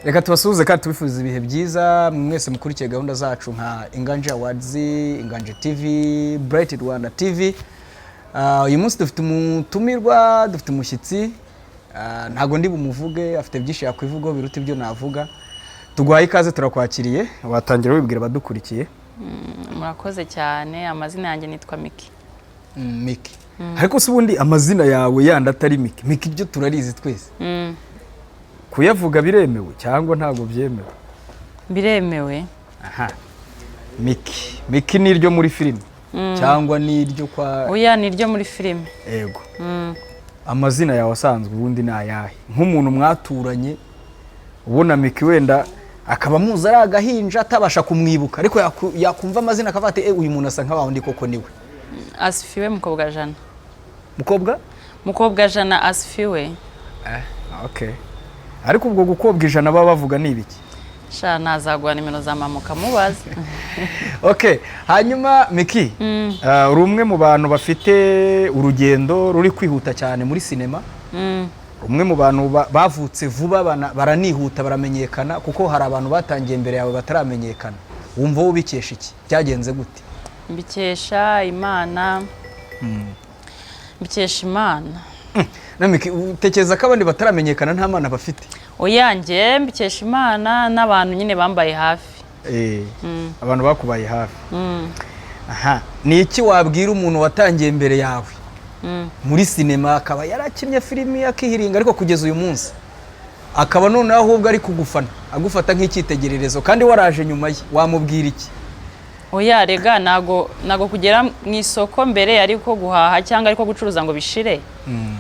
Reka tubasuhuze kandi tubifuza ibihe byiza mwese mukurikiye gahunda zacu nka Inganje Awards, Inganje TV, Bright Rwanda TV. Uyu munsi dufite umutumirwa, dufite umushyitsi, ntago ndi bumuvuge, afite byinshi yakwivugaho biruta ibyo navuga. Tuguhaye ikaze, turakwakiriye, watangira wibwira badukurikiye. Murakoze cyane, amazina yanjye nitwa Miki. Miki. Ariko se ubundi amazina yawe yandi atari Miki. Miki byo turarizi twese. Kuyavuga biremewe cyangwa ntago byemewe? Biremewe. Aha. Miki ni iryo muri filime cyangwa ni iryo kwa Oya, ni iryo muri filime. Yego. Amazina yawe asanzwe ubundi ni ayahe? Nk'umuntu mwaturanye ubona Miki wenda akaba muzi ari agahinja atabasha kumwibuka, ariko yakumva amazina akavuga ati uyu muntu asa nka wundi koko niwe. Asifiwe Mukobwa Jana. Mukobwa Jana Asifiwe. Okay. Ariko ubwo gukobwa ijana baba bavuga ni ibiki? Sha nazagwa nimero za mama mubaza. Okay, hanyuma Miki, uri umwe mu bantu bafite urugendo ruri kwihuta cyane muri sinema. Umwe mu bantu bavutse vuba baranihuta baramenyekana, kuko hari abantu batangiye imbere yawe bataramenyekana. Wumva ubikesha iki? Byagenze gute? Mbikesha Imana. Mbikesha Imana. Namiki utekereza ko abandi bataramenyekana nta mana bafite? Oya, njye mbikesha Imana n'abantu nyine bambaye hafi. Abantu bakubaye hafi. Aha, ni iki wabwira umuntu watangiye imbere yawe muri sinema, akaba yarakinnye filimi akihiringa, ariko kugeza uyu munsi akaba noneho ahubwo ari kugufana, agufata nk'icyitegererezo kandi waraje nyuma ye, wamubwira iki? Oya, rega nago kugera mu isoko mbere ariko guhaha cyangwa ariko gucuruza ngo bishire,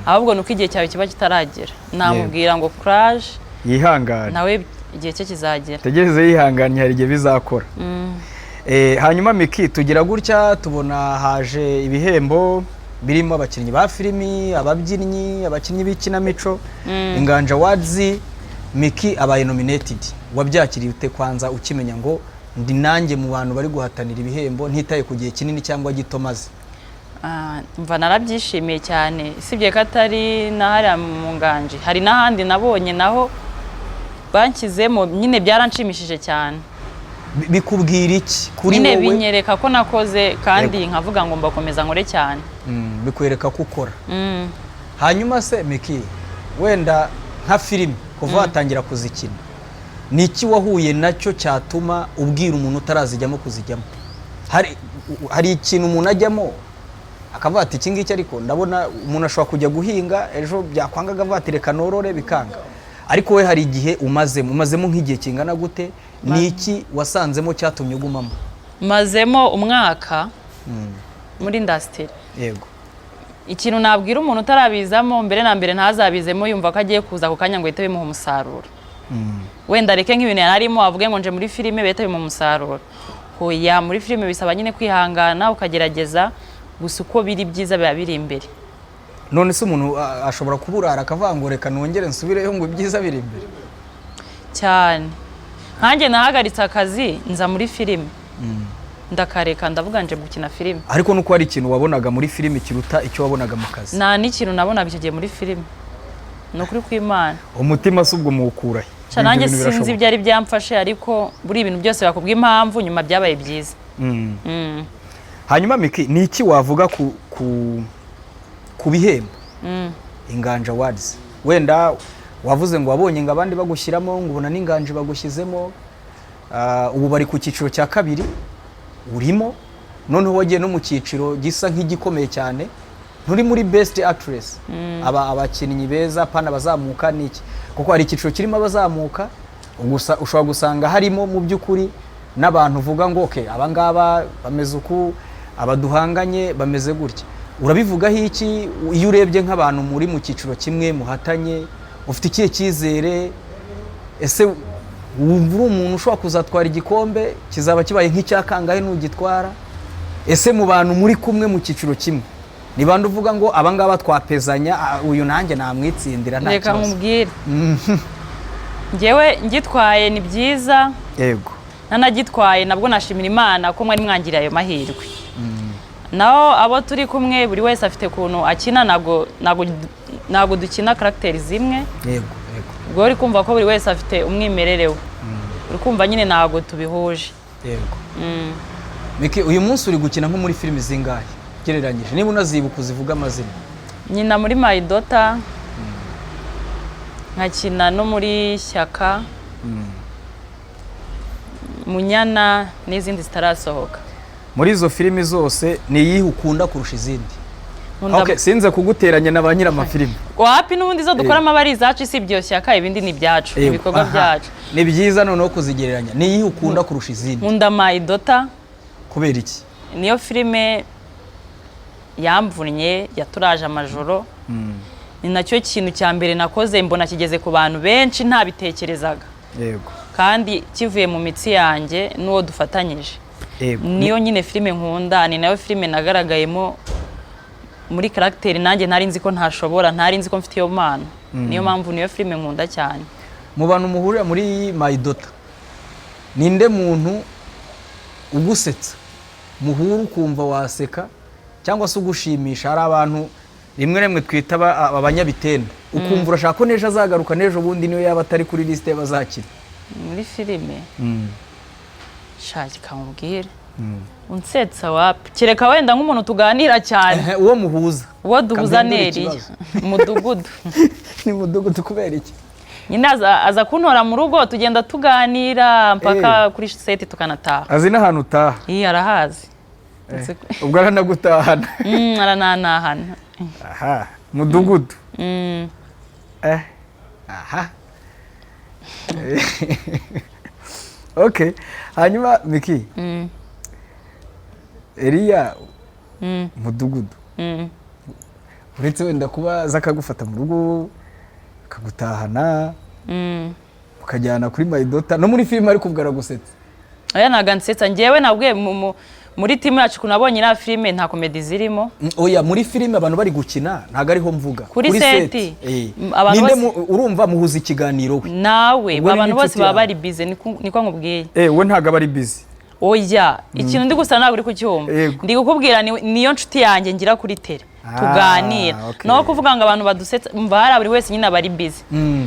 ahubwo nuko igihe cyawe kiba kitaragera. Namubwira ngo courage, yihangane, nawe igihe cye kizagera. Tegereze yihanganye, hari igihe bizakora. Hanyuma Miki, tugira gutya tubona haje ibihembo birimo abakinnyi ba filimi, ababyinnyi, abakinnyi b'ikinamico, Inganje Awards. Miki abaye nominated, wabyakiriye ute kwanza ukimenya ngo ndi nanjye mu bantu bari guhatanira ibihembo ntitaye ku gihe kinini cyangwa gito maze? Mva narabyishimiye cyane, sibye ko atari nahari mu Nganje, hari n'ahandi nabonye naho bankizemo, nyine byaranshimishije cyane. Bikubwira iki kuri wowe? Nyine binyereka ko nakoze kandi nkavuga ngo mbakomeza nkore cyane. Bikwereka ko ukora. Hanyuma se Miki, wenda nka filime kuva watangira kuzikina, ni iki wahuye nacyo cyatuma ubwira umuntu utarazijyamo kuzijyamo? Hari ikintu umuntu ajyamo akavuga ati iki ngiki, ariko ndabona umuntu ashobora kujya guhinga ejo byakwanga akavuga ati reka norore bikanga, ariko we hari igihe umazemo nk'igihe kingana gute? Ni iki wasanzemo cyatumye ugumamo? Mazemo umwaka muri industry. Yego. Ikintu nabwira umuntu utarabizamo mbere na mbere ntazabizemo yumva ko agiye kuza ku kanya ngo yite bimuha umusaruro. Wenda reke nk'ibintu yararimo avuge ngo nje muri filime bete bimuha umusaruro. Hoya, muri filime bisaba nyine kwihangana ukagerageza, gusa uko biri byiza biba biri imbere. None se umuntu ashobora kuburara akavuga ngo reka nongere nsubireyo ngo ibyiza biri imbere cyane? Nkanjye nahagaritse akazi nza muri filime, ndakareka ndavuga nje gukina filime. Ariko nuko hari ikintu wabonaga muri filime kiruta icyo wabonaga mu kazi? Nta n'ikintu nabonaga icyo gihe muri filime, ni ukuri kw'Imana. Umutima se ubwo muwukurahe? Nanjye sinzi ibyo ari byamfashe, ariko buri ibintu byose bakubwiye impamvu nyuma byabaye byiza. Hanyuma Miki, ni iki wavuga ku bihembo Inganje Awards? Wenda wavuze ngo wabonye ngo abandi bagushyiramo, ngo ubona n'Inganje bagushyizemo, ubu bari ku cyiciro cya kabiri urimo, noneho wagiye no mu cyiciro gisa nk'igikomeye cyane, nturi muri best actress. Abakinnyi beza pana bazamuka niki, kuko hari icyiciro kirimo abazamuka, gusa ushobora gusanga harimo mu by'ukuri n'abantu uvuga ngo okay, abangaba bameze uku, abaduhanganye bameze gutya. Urabivugaho iki iyo urebye nk'abantu muri mu cyiciro kimwe muhatanye? Ufite ikihe cyizere? Ese wumva umuntu ushobora kuzatwara igikombe kizaba kibaye nk'icyakangahe n'ugitwara? Ese mu bantu muri kumwe mu cyiciro kimwe ni bande uvuga ngo abangaba twapezanya, uyu nanjye namwitsindira nta kibazo? Reka nkubwire, njyewe ngitwaye ni byiza. Yego. Nanagitwaye nabwo nashimira Imana ko mwari mwangiriye ayo mahirwe. Naho abo turi kumwe buri wese afite kuntu akina, nago dukina characters zimwe. Yego. ubwo uri kumva ko buri wese afite umwimerere we uri kumva nyine ntabwo tubihuje. Yego. Miki uyu munsi uri gukina nko muri filime zingahe gereranyije niba unazibuka uzivuga amazina? Nyina muri My Daughter, nkakina no muri Shyaka, Munyana n'izindi zitarasohoka. Muri izo filime zose ni iyihe ukunda kurusha izindi? Okay, sinze kuguteranya na ba nyir'amafilime. Wapi n'ubundi zo dukoramo abari izacu si byo Shyaka, ibindi ni byacu, ibikorwa byacu. Ni byiza noneho kuzigereranya. Ni iyihe ukunda kurusha izindi? Nkunda My Daughter. Kubera iki? Niyo filime yamvunnye yaturaje amajoro. Ni nacyo kintu cya mbere nakoze mbona kigeze ku bantu benshi ntabitekerezaga. Yego. Kandi kivuye mu mitsi yanjye n'uwo dufatanyije. Yego. Niyo nyine filime nkunda, ni nayo filime nagaragayemo muri character nanjye ntari nzi ko ntashobora, ntari nzi ko mfite iyo mpano. Niyo mpamvu niyo filime nkunda cyane. Mu bantu muhurira muri My Daughter, ninde muntu ugusetsa muhura ukumva waseka cyangwa se ugushimisha? Hari abantu rimwe twita abanyabitendo, ukumva urashaka ko nejo azagaruka, nejo bundi niyo yaba atari kuri liste y'abazakina muri filime. Shaki kamubwire. Unsetsa wapi? Kereka wenda nk'umuntu tuganira cyane. Uwo muhuza. Uwo duhuza neri mudugudu. Ni mudugudu kubera iki? Nyine aza kuntora mu rugo tugenda tuganira mpaka kuri set tukanataha. Azi n'ahantu utaha? Arahazi. Ubwo aranagutahana? Arananahana. Aha, mudugudu. Aha. Okay, hanyuma Miki, Elia mudugudu, uretse wenda kuba zakagufata mu rugo akagutahana ukajyana kuri My Daughter, no muri filime ari kubwara gusetsa? Oya nagansetsa njyewe nabwiye muri timu yacu kunabonye na filime nta comedy zirimo. Oya muri filime abantu bari gukina ntago ariho mvuga kuri set. Ninde urumva muhuza ikiganiro we? Nawe abantu bose baba bari busy niko nkubwiye. We ntago bari busy. Oya ikintu ndi gusa ntabwo uri kucyumva. Ndi gukubwira niyo nshuti yanjye ngira kuri tele tuganira. No kuvuga ngo abantu badusetsa umva hari buri wese nyine bari busy.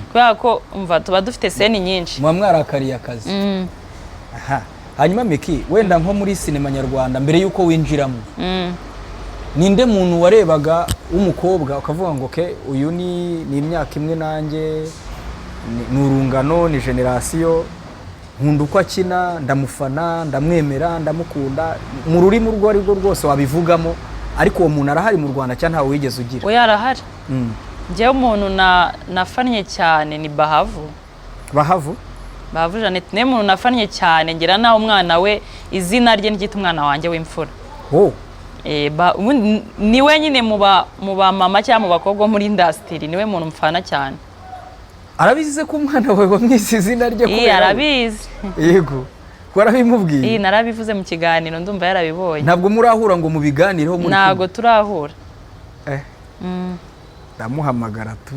Kubera ko umva tuba dufite scene nyinshi. Mwa mwarakariye akazi. Aha. Hanyuma Miki, wenda nko muri sinema nyarwanda mbere yuko winjiramo, ninde muntu warebaga umukobwa ukavuga ngo ke uyu ni imyaka imwe nanjye, ni urungano, ni generation, nkunda uko akina, ndamufana, ndamwemera, ndamukunda, mu rurimi urwo ari rwo rwose wabivugamo, ariko uwo muntu arahari mu Rwanda cyane ntawe wigeze ugira? Oya arahari. Njyewe umuntu nafannye cyane ni Bahavu. Bahavu Jeannette ne muntu nafannye cyane ngira naho umwana we izina rye nigita umwana wanjye w'imfura. Ni wenyine mu ba mama cyangwa mu bakobwa muri industry niwe muntu mfana cyane. Arabizi ko umwana we wamwise izina rye ko? Arabizi. Yego. Warabimubwiye? Narabivuze mu kiganiro ndumva yarabibonye. Ntabwo murahura ngo mubiganireho muri? Ntabwo turahura. Ndamuhamagara tu.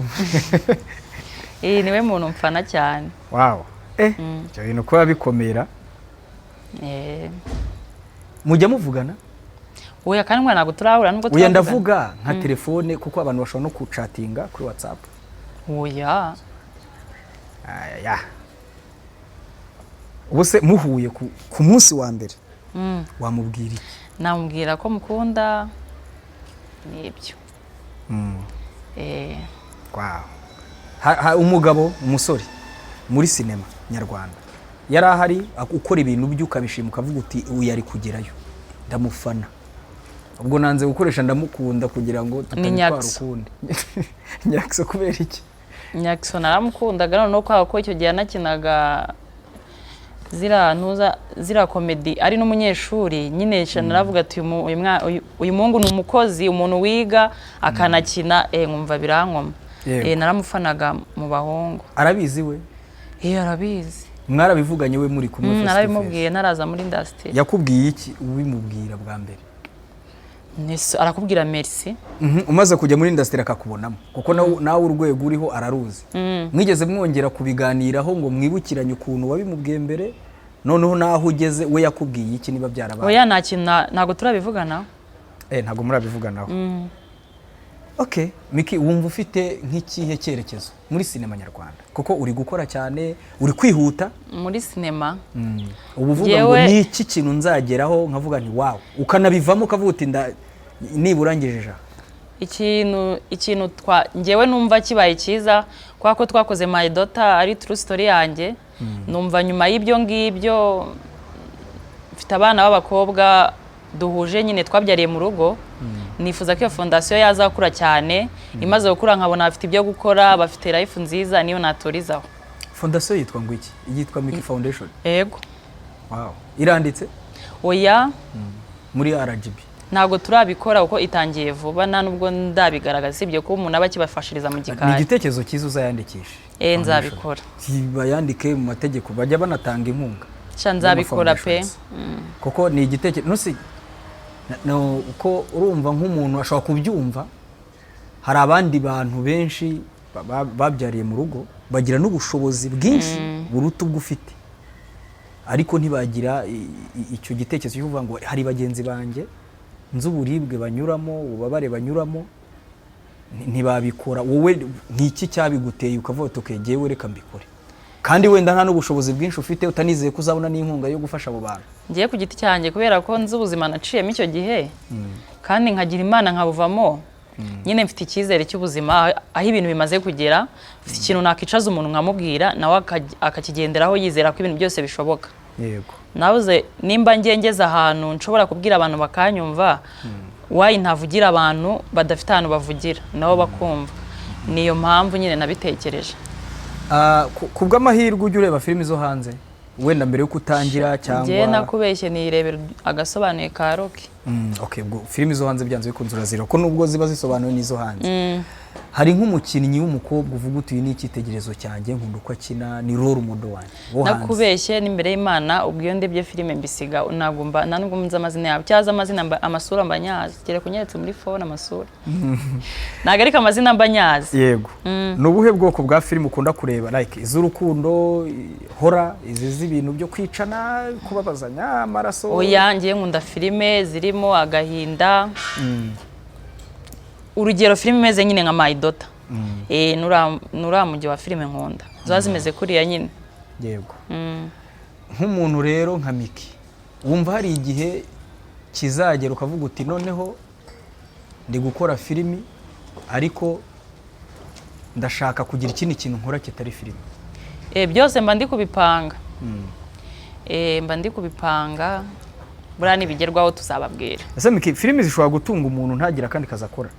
Niwe muntu mfana cyane. Wow. Cyo bintu ko bikomera. Mujya muvugana? Oya kandi mwana ntabwo turahura nubwo twavuga. Oya ndavuga nka telefone kuko abantu bashobora no kuchatinga kuri WhatsApp. Oya. Ya. Ubuse muhuye ku munsi wa mbere. Wamubwira iki? Namubwira ko mukunda nibyo. Wow. Umugabo umusore muri sinema nyarwanda yari ahari ukora ibintu by'ukabishima ukavuga uti uyu yari kugerayo ndamufana, ubwo nanze gukoresha ndamukunda kugira ngo tutanyitwara ukundi. Nyakso kubera iki? Nyakso naramukundaga noneho ko icyo gihe nakinaga zira comedy ari n'umunyeshuri nyine naravuga ati uyu mungu ni umukozi, umuntu wiga akanakina nkumva birankoma. Naramufanaga mu bahungu. Arabizi we? Arabizi. Mwarabivuganye we muri kumwe? Narabimubwiye naraza muri industry. Yakubwiye iki ubimubwira bwa mbere? Arakubwira merci. Umaze kujya muri industry akakubonamo kuko nawe urwego uriho araruzi. Mwigeze mwongera kubiganiraho ngo mwibukiranye ukuntu wabimubwiye mbere noneho naho ugeze we yakubwiye iki niba byarabaye? Oya ntago turabivuganaho. Ntago murabivuganaho. Okay, Miki, wumva ufite nk'ikihe cyerekezo muri sinema nyarwanda kuko uri gukora cyane, uri kwihuta muri sinema. ubu uvuga ngo ni iki kintu nzageraho nkavuga nti wow, ukanabivamo ukavuga uti nibura ngejeje ikintu ngewe numva kibaye cyiza kwa ko twakoze My Daughter ari true story yanjye. Numva nyuma y'ibyo ngibyo mfite abana b'abakobwa duhuje nyine twabyariye mu rugo. Nifuza ko iyo fondasiyo yazakura cyane, imaze gukura nkabona bafite ibyo gukora, bafite life nziza, niyo naturizaho. Fondasiyo yitwa ngo iki? Yitwa Miki Foundation? Yego. Wow. Iranditse? Oya. Muri RGB? Ntabwo turabikora uko itangiye vuba, nta nubwo ndabigaragaza, sibyo ko umuntu aba kibafashiriza mu gikari. Ni igitekerezo cyiza uzayandikisha? Nzabikora. Bayandike mu mategeko, bajya banatanga inkunga. Nzabikora pe. Kuko ni igitekerezo uko urumva nk'umuntu ashobora kubyumva. Hari abandi bantu benshi babyariye mu rugo bagira n'ubushobozi bwinshi buruta ubwo ufite, ariko ntibagira icyo gitekerezo cyo kuvuga ngo hari bagenzi banjye nzi uburibwe banyuramo, ububabare banyuramo, ntibabikora. Wowe nk'iki cyabiguteye ukavuga uti okay, jyewe reka mbikore, kandi wenda nta n'ubushobozi bwinshi ufite, utanizeye ko uzabona n'inkunga yo gufasha abo bantu? Ngiye ku giti cyanjye kubera ko nzi ubuzima naciyemo icyo gihe kandi nkagira Imana nkabuvamo. Nyine mfite icyizere cy'ubuzima aho ibintu bimaze kugera, mfite ikintu nakicaza umuntu nkamubwira nawe akakigenderaho yizera ko ibintu byose bishoboka. Yego. Nabuze nimba ngengeza ahantu nshobora kubwira abantu bakanyumva, wayi ntavugira abantu badafite ahantu bavugira nabo bakumva. Niyo mpamvu nyine nabitekereje. Kubw'amahirwe ujya ureba filimi zo hanze wenda mbere yo kutangira cyangwa? Ngiye nakubeshye nirebera agasobanuye ka Rocky. Okay, ubwo filimi zo hanze byanze bikunze urazira ko nubwo ziba zisobanuye n'izo hanze. Hari nk'umukinnyi w'umukobwa uvuga uti ni icyitegerezo cyanjye, nkunda uko akina, ni role model wanjye wo hanze? Nakubeshye n'imbere y'Imana ubwo iyo ndebye filime mbisiga nagomba nubwo nzi amazina yabo cyaza amazina amasura mbanyazi kire kunyeretse muri phone amasura nagarika amazina mbanyazi. Yego. Nubuhe bwoko bwa filime ukunda kureba, like iz'urukundo, horror, izi ibintu byo kwicana, kubabazanya, amaraso? Oya, ngiye nkunda filime zirimo agahinda. Urugero filime imeze nyine nka My Daughter. Nuramujye wa filime nkunda ziba zimeze kuriya nyine. Yego. Nk'umuntu rero nka Miki, wumva hari igihe kizagera ukavuga uti noneho ndi gukora filimi ariko ndashaka kugira ikindi kintu nkora kitari filimi? Byose mba ndi kubipanga. Mba ndi kubipanga, buriya nibigerwaho tuzababwira. Ese Miki, filimi zishobora gutunga umuntu ntagira kandi kaza akora?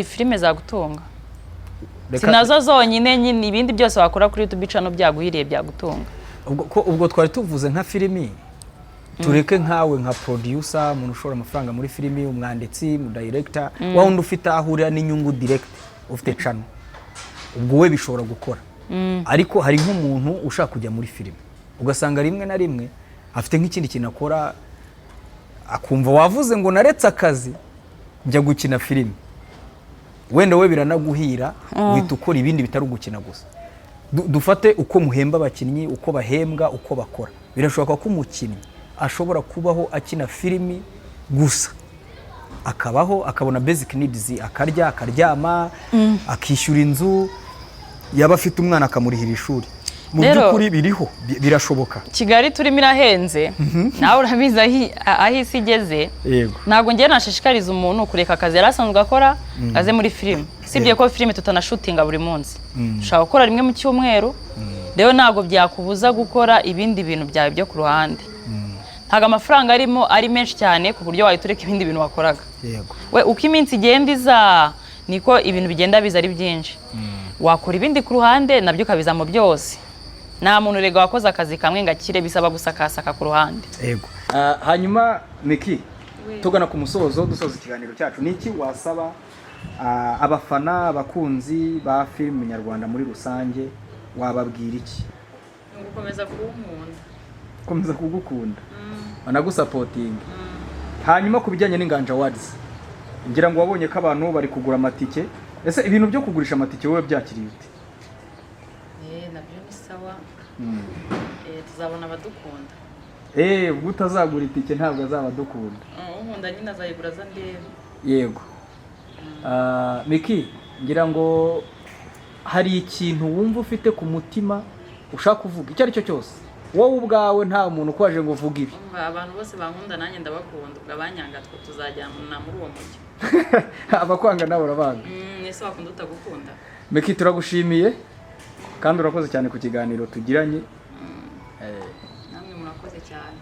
Filime zagutunga sinazo zonyine, nyine ibindi byose wakora kuri YouTube channel byaguhiriye byagutunga. Ubwo twari tuvuze nka filimi, tureke nkawe nka producer, umuntu ushora amafaranga muri filimi, umwanditsi, director, wundi ufite ahurira n'inyungu direct, ufite channel, ubwo we bishobora gukora. Ariko hari nk'umuntu ushaka kujya muri filimi ugasanga rimwe na rimwe afite nk'ikindi kintu akora, akumva wavuze ngo naretse akazi njya gukina filimi, wenda we biranaguhira wita ukora ibindi bitari ugukina gusa. Dufate uko muhemba abakinnyi, uko bahembwa, uko bakora. Birashoboka ko umukinnyi ashobora kubaho akina filimi gusa, akabaho akabona basic needs, akarya, akaryama, akishyura inzu, yaba afite umwana akamurihira ishuri. Mu by'ukuri biriho, birashoboka. Kigali turimo irahenze, nawe urabizi aho isi igeze. Yego. Ntabwo ngiye nashishikariza umuntu kureka akazi yarasanzwe akora aze muri filime. Sibye ko filime tutanashutinga buri munsi. Ushaka gukora rimwe mu cyumweru, rero ntabwo byakubuza gukora ibindi bintu byawe byo ku ruhande. Ntago amafaranga arimo ari menshi cyane ku buryo wayitureka ibindi bintu wakoraga. Yego. We uko iminsi igenda iza niko ibintu bigenda biza ari byinshi. Wakora ibindi ku ruhande nabyo kabizamo byose. Nta muntu rega wakoze akazi kamwe ngakire, bisaba gusakasaka ku ruhande. Yego. Hanyuma Miki, tugana ku musozo dusoza ikiganiro cyacu, niki wasaba abafana, abakunzi ba filime nyarwanda muri rusange, wababwira iki? Gukomeza kunkunda. Komeza kugukunda. Banagusapotinga. Hanyuma kubijyanye n'Inganja Awards, ngira ngo wabonye ko abantu bari kugura amatike. Ese ibintu byo kugurisha amatike wowe byakiriye ute? Nabyo ni sawa. Tuzabona abadukunda. Ubwo utazagura itike ntabwo azaba dukunda. Unkunda nyine azayigura za ndebe. Yego. Miki ngira ngo hari ikintu wumva ufite ku mutima ushaka kuvuga icyo ari cyo cyose wowe ubwawe nta muntu ukwaje ngo uvuge ibi. Abantu bose bankunda nanjye ndabakunda, ubwo abanyanga twe tuzajyana muri uwo mujyi. Abakwanga nabo urabanga. Nese wakunda utagukunda. Miki turagushimiye kandi urakoze cyane ku kiganiro tugiranye. Namwe murakoze cyane.